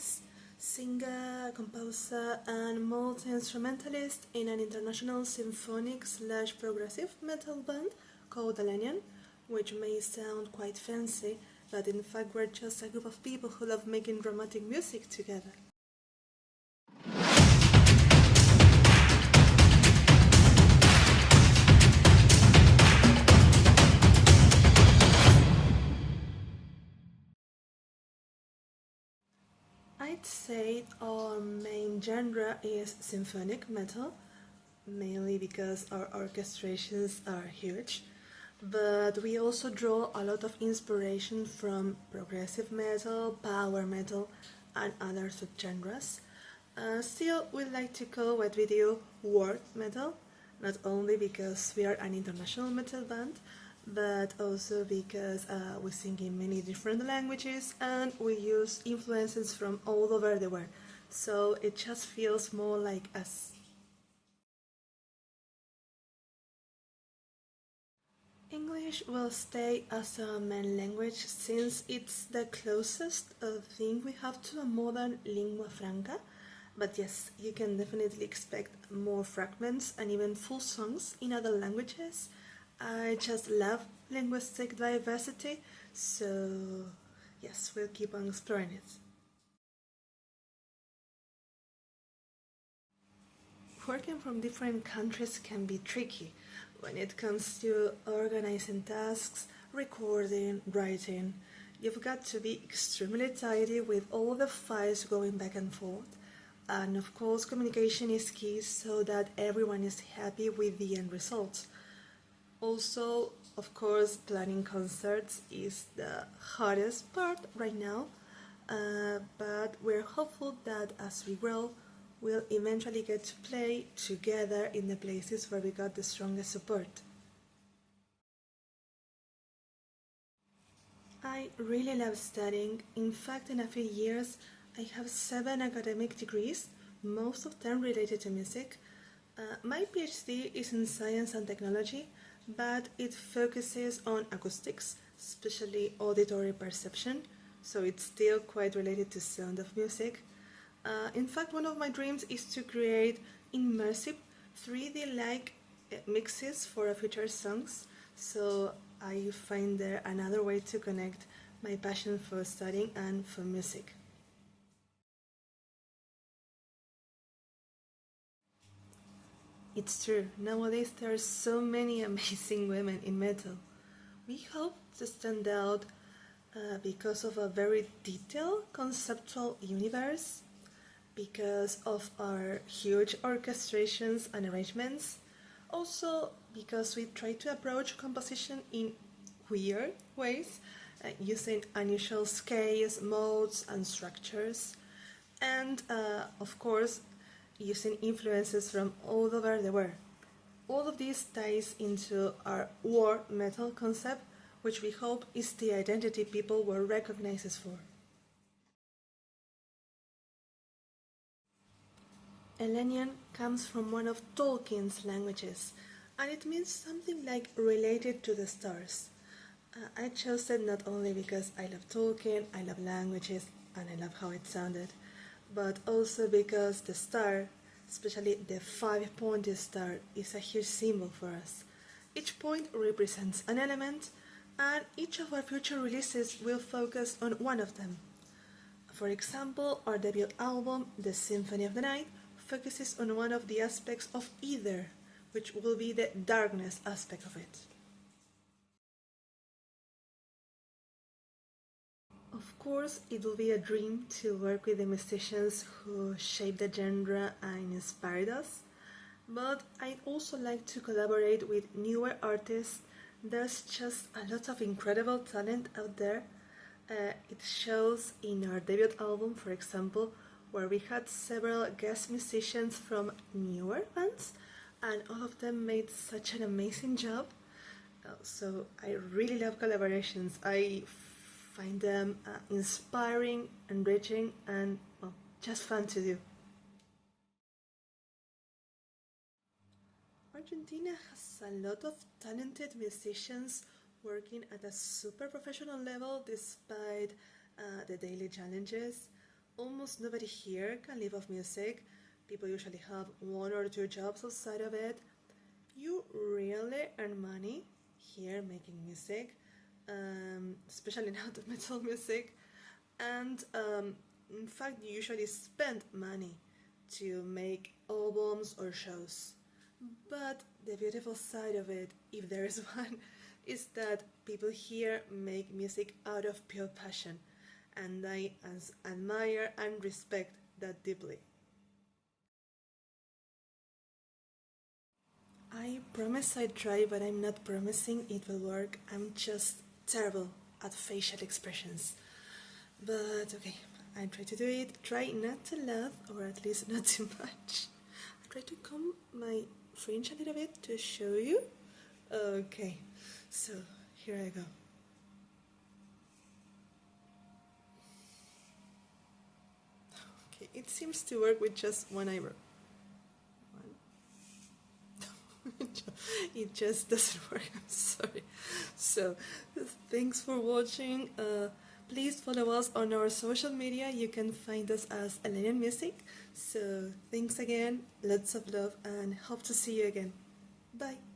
Berenice, singer, composer, and multi-instrumentalist in an international symphonic/progressive metal band called Elenion, which may sound quite fancy, but in fact we're just a group of people who love making dramatic music together. I'd say our main genre is symphonic metal, mainly because our orchestrations are huge, but we also draw a lot of inspiration from progressive metal, power metal, and other subgenres. Still, we like to call what we do world metal, not only because we are an international metal band, but also because we sing in many different languages and we use influences from all over the world, so it just feels more like us. English will stay as a main language since it's the closest thing we have to a modern lingua franca, but yes, you can definitely expect more fragments and even full songs in other languages. I just love linguistic diversity, so yes, we'll keep on exploring it. Working from different countries can be tricky when it comes to organizing tasks, recording, writing. You've got to be extremely tidy with all the files going back and forth. And of course, communication is key so that everyone is happy with the end result. Also, of course, planning concerts is the hardest part right now, but we're hopeful that as we grow, we'll eventually get to play together in the places where we got the strongest support. I really love studying. In fact, in a few years, I have 7 academic degrees, most of them related to music. My PhD is in science and technology, but it focuses on acoustics, especially auditory perception, so it's still quite related to sound of music. In fact, one of my dreams is to create immersive 3D-like mixes for future songs, so I find there another way to connect my passion for studying and for music. It's true, nowadays there are so many amazing women in metal. We hope to stand out because of a very detailed conceptual universe, because of our huge orchestrations and arrangements, also because we try to approach composition in weird ways, using unusual scales, modes, and structures, and of course, using influences from all over the world. All of this ties into our war metal concept, which we hope is the identity people will recognize us for. Elenion comes from one of Tolkien's languages, and it means something like related to the stars. I chose it not only because I love Tolkien, I love languages, and I love how it sounded, but also because the star, especially the 5-pointed star, is a huge symbol for us. Each point represents an element, and each of our future releases will focus on one of them. For example, our debut album, The Symphony of the Night, focuses on one of the aspects of either, which will be the darkness aspect of it. Of course, it will be a dream to work with the musicians who shaped the genre and inspired us, but I'd also like to collaborate with newer artists. There's just a lot of incredible talent out there. It shows in our debut album, for example, where we had several guest musicians from newer bands, and all of them made such an amazing job. So I really love collaborations. I find them inspiring, enriching, and well, just fun to do. Argentina has a lot of talented musicians working at a super professional level despite the daily challenges. almost nobody here can live off music. People usually have one or two jobs outside of it. You really earn money here making music, especially now the metal music. And in fact, you usually spend money to make albums or shows. But the beautiful side of it, if there is one, is that people here make music out of pure passion, and I admire and respect that deeply. I promise I try, but I'm not promising it will work. I'm just terrible at facial expressions. But okay, I try to do it. Try not to laugh, or at least not too much. I try to comb my fringe a little bit to show you. Okay, so here I go. Okay, it seems to work with just one eyebrow. It just doesn't work. I'm sorry. So, thanks for watching. Please follow us on our social media. You can find us as ElenionMusic. So, thanks again. Lots of love and hope to see you again. Bye.